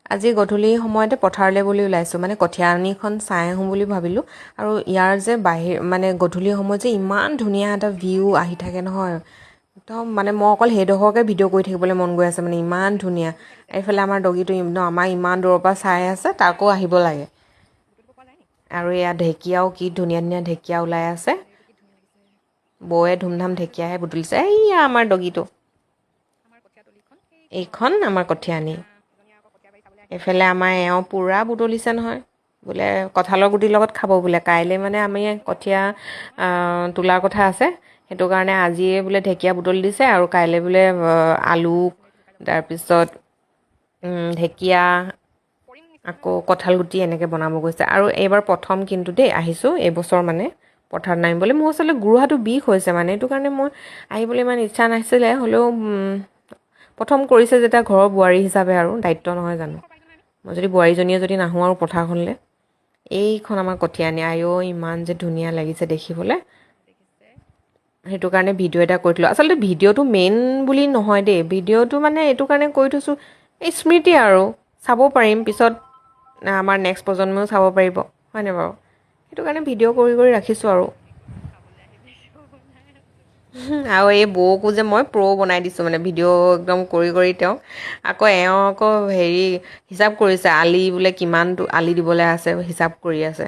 আজি গধূলি সময়তে পথাৰলৈ বুলি ওলাইছোঁ মানে কঠীয়ানিখন চাই আহোঁ বুলি ভাবিলোঁ আৰু ইয়াৰ যে বাহিৰ মানে গধূলি সময়ত যে ইমান ধুনীয়া এটা ভিউ আহি থাকে নহয় একদম মানে মই অকল সেইডোখৰকে ভিডিঅ' কৰি থাকিবলৈ মন গৈ আছে মানে ইমান ধুনীয়া এইফালে আমাৰ ডগীটো আমাৰ ইমান দূৰৰ পৰা চাই আছে তাকো আহিব লাগে আৰু এয়া ঢেকীয়াও কি ধুনীয়া ধুনীয়া ঢেকীয়া ওলাই আছে বৌয়ে ধুমধাম ঢেকীয়াহে বুটলিছে এইয়া আমাৰ ডগীটো এইখন আমাৰ কঠীয়ানি এইফালে আমাৰ এওঁ পূৰা বুটলিছে নহয় বোলে কঁঠালৰ গুটিৰ লগত খাব বোলে কাইলৈ মানে আমি কঠীয়া তোলাৰ কথা আছে সেইটো কাৰণে আজিয়ে বোলে ঢেকীয়া বুটলি দিছে আৰু কাইলৈ বোলে আলু তাৰপিছত ঢেকীয়া আকৌ কঁঠাল গুটি এনেকৈ বনাব গৈছে আৰু এইবাৰ প্ৰথম কিন্তু দেই আহিছোঁ এইবছৰ মানে পথাৰত নামিবলৈ মোৰ আচলতে গুৰুহাটো বিষ হৈছে মানে সেইটো কাৰণে মই আহিবলৈ ইমান ইচ্ছা নাছিলে হ'লেও প্ৰথম কৰিছে যেতিয়া ঘৰৰ বোৱাৰী হিচাপে আৰু দায়িত্ব নহয় জানো মই যদি বোৱাৰীজনীয়ে যদি নাহোঁ আৰু পথাৰখনলৈ এইখন আমাৰ কঠীয়ানি আইও ইমান যে ধুনীয়া লাগিছে দেখিবলৈ সেইটো কাৰণে ভিডিঅ' এটা কৰি থলোঁ আচলতে ভিডিঅ'টো মেইন বুলি নহয় দেই ভিডিঅ'টো মানে এইটো কাৰণে কৰি থৈছোঁ এই স্মৃতি আৰু চাব পাৰিম পিছত আমাৰ নেক্সট প্ৰজন্মও চাব পাৰিব হয়নে বাৰু সেইটো কাৰণে ভিডিঅ' কৰি কৰি ৰাখিছোঁ আৰু এই বৌকো যে মই বনাই দিছোঁ মানে ভিডিঅ' একদম কৰি কৰি তেওঁ আকৌ হেৰি হিচাপ কৰিছে আলি বোলে কিমানটো আলি দিবলৈ আছে হিচাপ কৰি আছে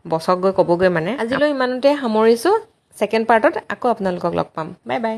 বছক গৈ ক'বগৈ মানে আজিলৈ ইমানতে সামৰিছোঁ ছেকেণ্ড পাৰ্টত আকৌ আপোনালোকক লগ পাম বাই বাই